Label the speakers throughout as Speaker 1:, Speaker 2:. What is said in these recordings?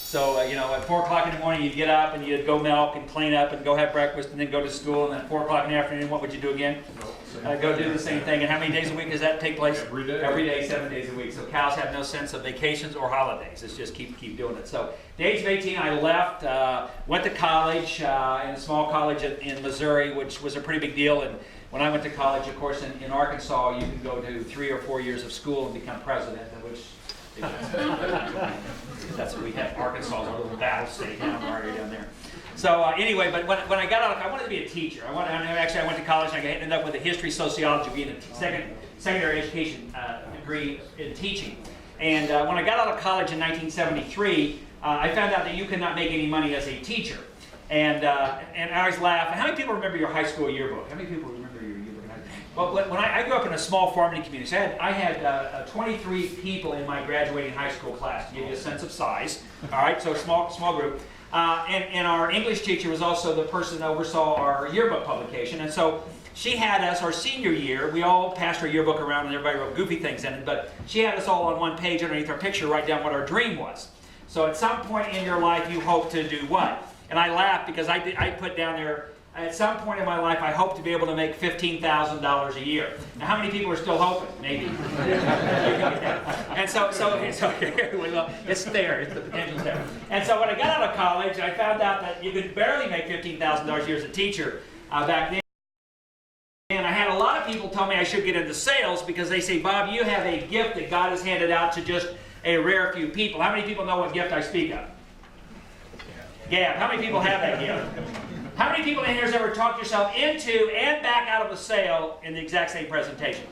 Speaker 1: So, you know, at 4 o'clock in the morning, you'd get up and you'd go milk and clean up and go have breakfast and then go to school. And then at 4 o'clock in the afternoon, what would you do again? Go do the same thing. And how many days a week does that take place?
Speaker 2: Every day.
Speaker 1: Every day, 7 days a week. So cows have no sense of vacations or holidays. It's just keep doing it. So at the age of 18, I left, went to college in a small college in Missouri, which was a pretty big deal. And when I went to college, of course, in Arkansas, you can go to 3 or 4 years of school and become president, which that's what we have. Arkansas is our little battle state down there. So anyway, but when I got out, I wanted to be a teacher. I went to college and I ended up with a history sociology, being a secondary education degree in teaching. And when I got out of college in 1973, I found out that you could not make any money as a teacher. And I always laugh. How many people remember your high school yearbook? How many people remember your yearbook? Well, when I grew up in a small farming community, so I had 23 people in my graduating high school class, to give you a sense of size. All right, so small group. And our English teacher was also the person that oversaw our yearbook publication. And so she had us, our senior year, we all passed our yearbook around and everybody wrote goofy things in it, but she had us all on one page underneath our picture write down what our dream was. So at some point in your life, you hope to do what? And I laughed because I put down there, at some point in my life, I hope to be able to make $15,000 a year. Now, how many people are still hoping? Maybe. And so well, it's there. The potential's there. And so when I got out of college, I found out that you could barely make $15,000 a year as a teacher back then. And I had a lot of people tell me I should get into sales because they say, Bob, you have a gift that God has handed out to just a rare few people. How many people know what gift I speak of? Yeah. How many people have that gift? How many people in here has ever talked yourself into and back out of a sale in the exact same presentation?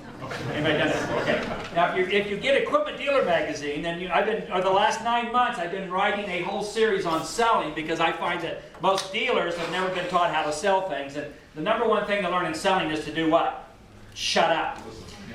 Speaker 1: Anybody done that? Okay. Now, if you get Equipment Dealer Magazine, then the last 9 months, I've been writing a whole series on selling because I find that most dealers have never been taught how to sell things. And the number one thing to learn in selling is to do what? Shut up.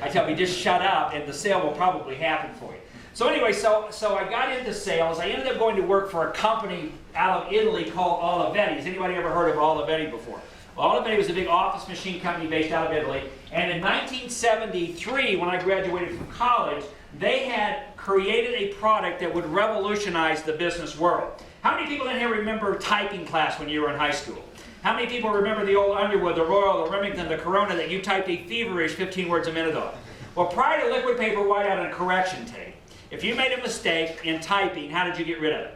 Speaker 1: I tell you, just shut up and the sale will probably happen for you. So anyway, so I got into sales. I ended up going to work for a company out of Italy called Olivetti. Has anybody ever heard of Olivetti before? Well, Olivetti was a big office machine company based out of Italy. And in 1973, when I graduated from college, they had created a product that would revolutionize the business world. How many people in here remember typing class when you were in high school? How many people remember the old Underwood, the Royal, the Remington, the Corona that you typed a feverish 15 words a minute on? Well, prior to liquid paper whiteout and correction tape, if you made a mistake in typing, how did you get rid of it?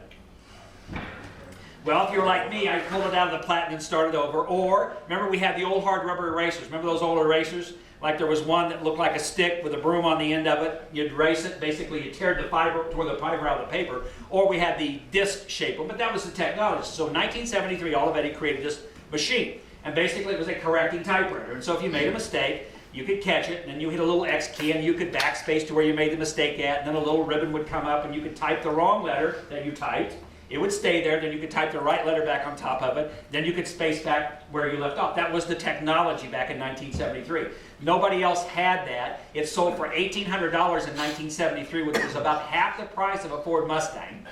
Speaker 1: Well, if you're like me, I pulled it out of the platen and started over. Or, remember we had the old hard rubber erasers. Remember those old erasers? Like there was one that looked like a stick with a broom on the end of it. You'd erase it. Basically, you tore the fiber out of the paper. Or we had the disc shape one, but that was the technology. So in 1973, Olivetti created this machine. And basically, it was a correcting typewriter. And so if you made a mistake, you could catch it, and then you hit a little X key, and you could backspace to where you made the mistake at, and then a little ribbon would come up, and you could type the wrong letter that you typed. It would stay there, then you could type the right letter back on top of it, then you could space back where you left off. That was the technology back in 1973. Nobody else had that. It sold for $1,800 in 1973, which was about half the price of a Ford Mustang.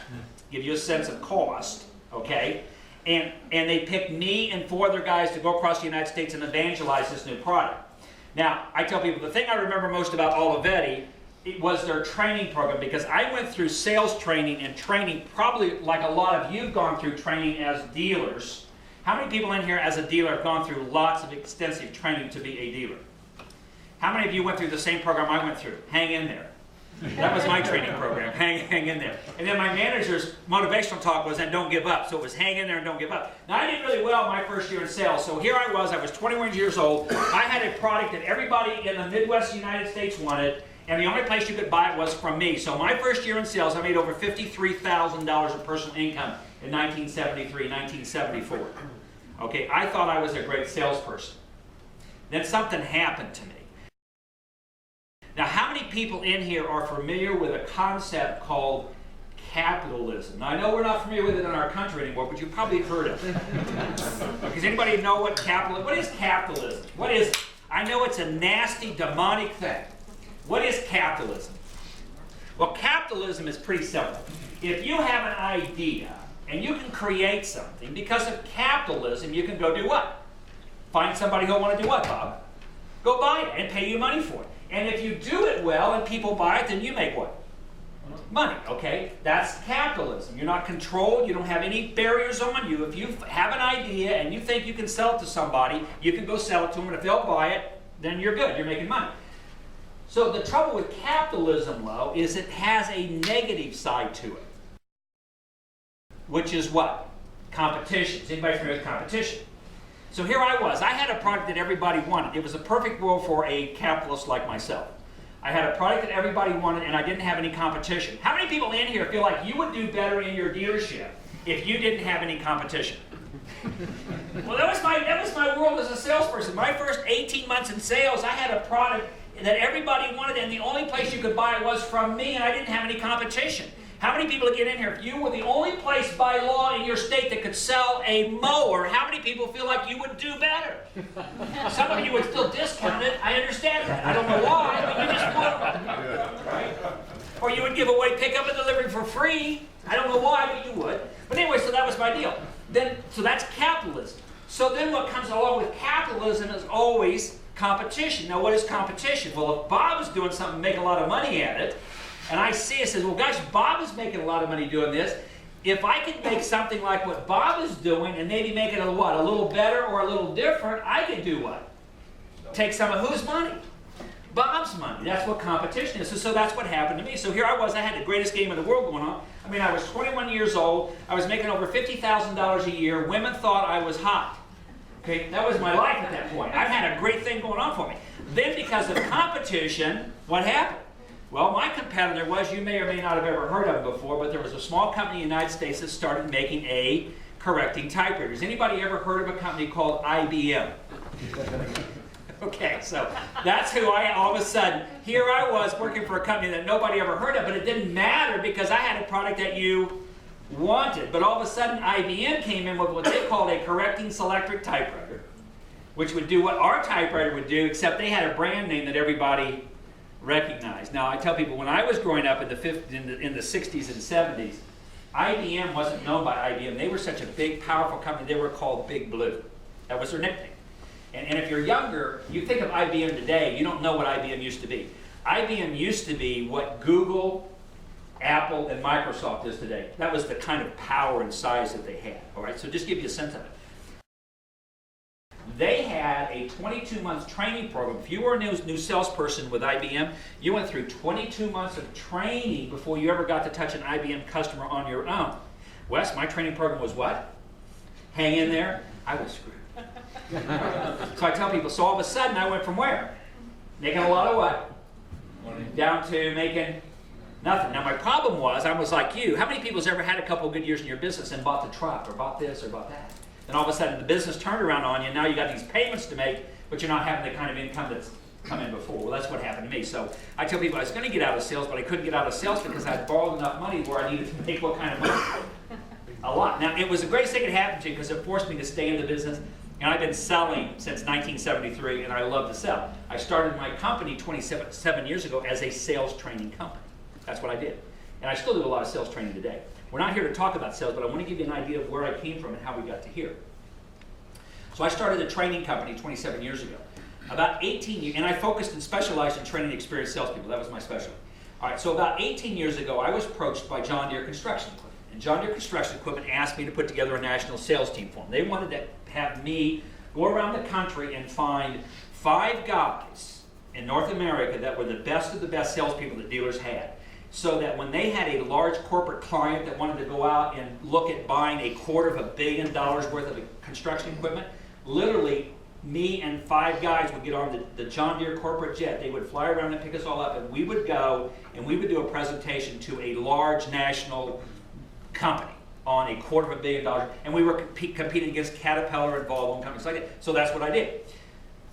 Speaker 1: Give you a sense of cost, okay? And they picked me and 4 other guys to go across the United States and evangelize this new product. Now, I tell people, the thing I remember most about Olivetti, it was their training program, because I went through sales training and training probably like a lot of you have gone through training as dealers. How many people in here as a dealer have gone through lots of extensive training to be a dealer? How many of you went through the same program I went through? Hang in there. That was my training program, hang in there. And then my manager's motivational talk was, and don't give up. So it was hang in there and don't give up. Now I did really well my first year in sales. So here I was 21 years old. I had a product that everybody in the Midwest United States wanted, and the only place you could buy it was from me. So my first year in sales, I made over $53,000 of personal income in 1973, 1974. Okay, I thought I was a great salesperson. Then something happened to me. Now, how many people in here are familiar with a concept called capitalism? Now, I know we're not familiar with it in our country anymore, but you've probably heard of it. Does anybody know what capitalism? What is capitalism? What is it? I know it's a nasty, demonic thing. What is capitalism? Well, capitalism is pretty simple. If you have an idea and you can create something, because of capitalism, you can go do what? Find somebody who'll want to do what, Bob? Go buy it and pay you money for it. And if you do it well and people buy it, then you make what? Money, okay? That's capitalism. You're not controlled. You don't have any barriers on you. If you have an idea and you think you can sell it to somebody, you can go sell it to them, and if they'll buy it, then you're good. You're making money. So the trouble with capitalism, though, is it has a negative side to it, which is what? Competition. Is anybody familiar with competition? So here I was. I had a product that everybody wanted. It was a perfect world for a capitalist like myself. I had a product that everybody wanted, and I didn't have any competition. How many people in here feel like you would do better in your dealership if you didn't have any competition? Well, that was my world as a salesperson. My first 18 months in sales, I had a product that everybody wanted, and the only place you could buy it was from me, and I didn't have any competition. How many people get in here, if you were the only place by law in your state that could sell a mower, how many people feel like you would do better? Some of you would still discount it. I understand that. I don't know why, but you just would. Right? Or you would give away pickup and delivery for free. I don't know why, but you would. But anyway, so that was my deal. So that's capitalism. So then what comes along with capitalism is always competition. Now what is competition? Well, if Bob is doing something and making a lot of money at it, and I see it, says, well, gosh, Bob is making a lot of money doing this. If I could make something like what Bob is doing and maybe make it a little better or a little different, I could do what? Take some of whose money? Bob's money. That's what competition is. So that's what happened to me. So here I was. I had the greatest game in the world going on. I mean, I was 21 years old. I was making over $50,000 a year. Women thought I was hot. Okay, that was my life at that point. I had a great thing going on for me. Then because of competition, what happened? Well, my competitor was, you may or may not have ever heard of it before, but there was a small company in the United States that started making correcting typewriters. Anybody ever heard of a company called IBM? Okay, so that's who all of a sudden, here I was working for a company that nobody ever heard of, but it didn't matter because I had a product that you wanted. But all of a sudden, IBM came in with what they called a correcting selectric typewriter, which would do what our typewriter would do, except they had a brand name that everybody recognized. Now, I tell people, when I was growing up in the 60s and 70s, IBM wasn't known by IBM. They were such a big, powerful company, they were called Big Blue. That was their nickname. And if you're younger, you think of IBM today, you don't know what IBM used to be. IBM used to be what Google, Apple, and Microsoft is today. That was the kind of power and size that they had. All right, so just give you a sense of it. They had a 22-month training program. If you were a new salesperson with IBM, you went through 22 months of training before you ever got to touch an IBM customer on your own. Wes, my training program was what? Hang in there. I was screwed. So I tell people, so all of a sudden I went from where? Making a lot of what? Money. Down to making nothing. Now my problem was, I was like you. How many people's ever had a couple of good years in your business and bought the truck or bought this or bought that? And all of a sudden the business turned around on you, and now you got these payments to make, but you're not having the kind of income that's come in before. Well, that's what happened to me. So I tell people I was going to get out of sales, but I couldn't get out of sales because I had borrowed enough money where I needed to make what kind of money? A lot. Now, it was the greatest thing that happened to me because it forced me to stay in the business. And I've been selling since 1973, and I love to sell. I started my company 27 years ago as a sales training company. That's what I did. And I still do a lot of sales training today. We're not here to talk about sales, but I want to give you an idea of where I came from and how we got to here. So I started a training company 27 years ago. About 18 years, and I focused and specialized in training experienced salespeople. That was my specialty. All right, so about 18 years ago, I was approached by John Deere Construction Equipment. And John Deere Construction Equipment asked me to put together a national sales team for them. They wanted to have me go around the country and find 5 guys in North America that were the best of the best salespeople that dealers had. So that when they had a large corporate client that wanted to go out and look at buying $250 million worth of construction equipment, literally me and 5 guys would get on the John Deere corporate jet. They would fly around and pick us all up, and we would go and we would do a presentation to a large national company on $250 million, and we were competing against Caterpillar and Volvo and companies like that. So that's what I did.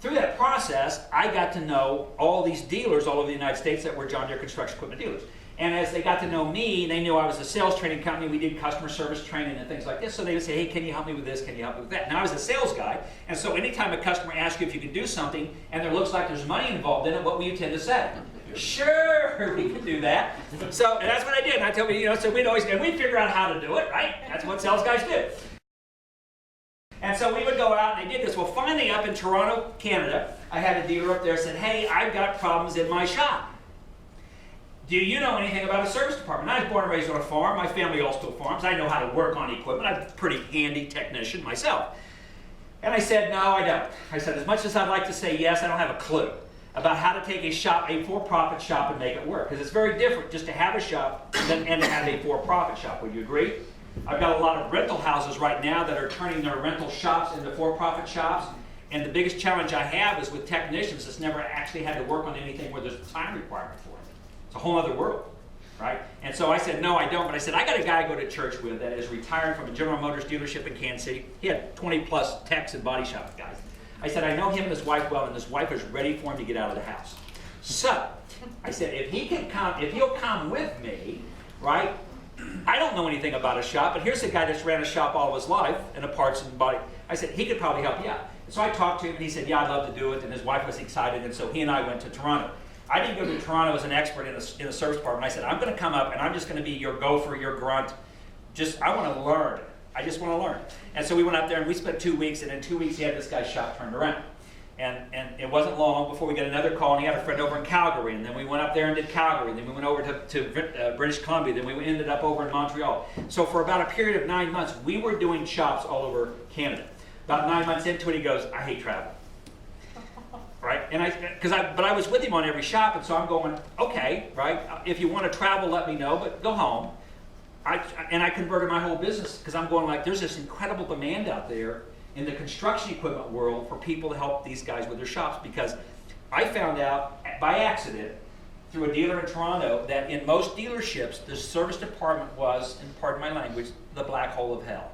Speaker 1: Through that process, I got to know all these dealers all over the United States that were John Deere construction equipment dealers. And as they got to know me, they knew I was a sales training company. We did customer service training and things like this. So they would say, hey, can you help me with this? Can you help me with that? Now I was a sales guy, and so anytime a customer asks you if you can do something and there looks like there's money involved in it, what will you tend to say? Sure, we can do that. So and that's what I did. And I told me, so we'd figure out how to do it, right? That's what sales guys do. And so we would go out and they did this. Well, finally up in Toronto, Canada, I had a dealer up there said, hey, I've got problems in my shop. do you know anything about a service department? I was born and raised on a farm. My family all still farms. I know how to work on equipment. I'm a pretty handy technician myself. And I said, no, I don't. I said, as much as I'd like to say yes, I don't have a clue about how to take a shop, a for-profit shop, and make it work. Because it's very different just to have a shop and to have a for-profit shop. Would you agree? I've got a lot of rental houses right now that are turning their rental shops into for-profit shops. And the biggest challenge I have is with technicians that's never actually had to work on anything where there's a time requirement for it. It's a whole other world, right? And so I said, no, I don't. But I said, I got a guy I go to church with that is retired from a General Motors dealership in Kansas City. He had 20-plus techs and body shop guys. I said, I know him and his wife well, and his wife is ready for him to get out of the house. So I said, if he'll come with me, right? I don't know anything about a shop, but here's a guy that's ran a shop all of his life in a parts and body. I said, he could probably help you out. And so I talked to him, and he said, yeah, I'd love to do it. And his wife was excited, and so he and I went to Toronto. I didn't go to Toronto as an expert in the service department. I said, I'm going to come up, and I'm just going to be your gopher, your grunt. I want to learn. I just want to learn. And so we went up there, and we spent 2 weeks, and in 2 weeks, he had this guy's shop turned around. And it wasn't long before we got another call, and he had a friend over in Calgary, and then we went up there and did Calgary, and then we went over to British Columbia, then we ended up over in Montreal. So for about a period of 9 months, we were doing shops all over Canada. About 9 months into it, he goes, I hate travel. Right? But I was with him on every shop, and so I'm going, okay, right? If you want to travel, let me know, but go home. I converted my whole business because I'm going like, there's this incredible demand out there in the construction equipment world for people to help these guys with their shops, because I found out by accident through a dealer in Toronto that in most dealerships, the service department was, and pardon my language, the black hole of hell.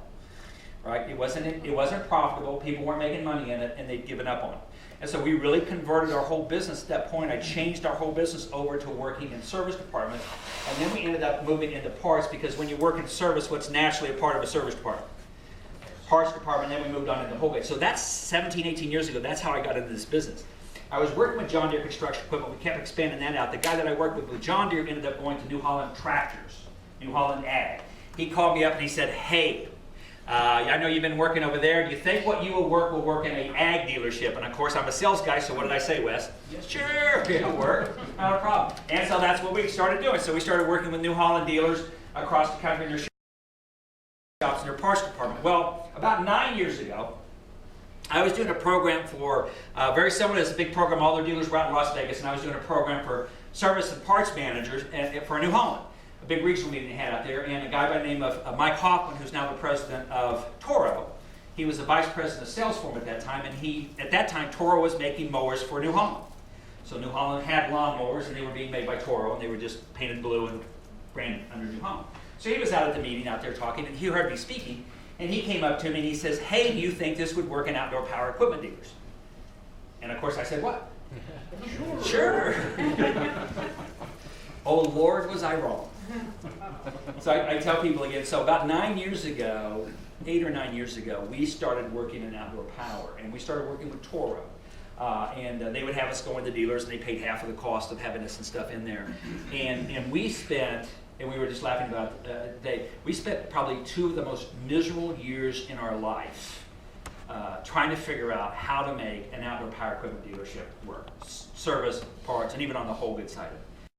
Speaker 1: Right? It wasn't profitable. People weren't making money in it, and they'd given up on it. And so we really converted our whole business at that point. I changed our whole business over to working in service departments, and then we ended up moving into parts, because when you work in service, what's naturally a part of a service department? Parts department, and then we moved on into whole goods. So that's 17, 18 years ago. That's how I got into this business. I was working with John Deere Construction Equipment. We kept expanding that out. The guy that I worked with John Deere ended up going to New Holland Tractors, New Holland Ag. He called me up and he said, hey, I know you've been working over there. Do you think what you will work in an ag dealership? And of course, I'm a sales guy, so what did I say, Wes? Yes. Sure, it'll work. Not a problem. And so that's what we started doing. So we started working with New Holland dealers across the country in their shops and their parts department. Well, about 9 years ago, I was doing a program for, very similar to this big program, all their dealers were out in Las Vegas, and I was doing a program for service and parts managers for New Holland. A big regional meeting they had out there, and a guy by the name of Mike Hoffman, who's now the president of Toro. He was the vice president of sales for him at that time, and at that time, Toro was making mowers for New Holland. So New Holland had lawn mowers, and they were being made by Toro, and they were just painted blue and branded under New Holland. So he was out at the meeting out there talking, and he heard me speaking, and he came up to me and he says, hey, do you think this would work in outdoor power equipment dealers? And of course I said, what? Sure. Oh Lord, was I wrong. So I tell people again, so about 9 years ago, 8 or 9 years ago, we started working in outdoor power, and we started working with Toro. And they would have us go into dealers, and they paid half of the cost of having us and stuff in there. And we spent, and we were just laughing about it, we spent probably 2 of the most miserable years in our life trying to figure out how to make an outdoor power equipment dealership work. Service, parts, and even on the whole good side of it.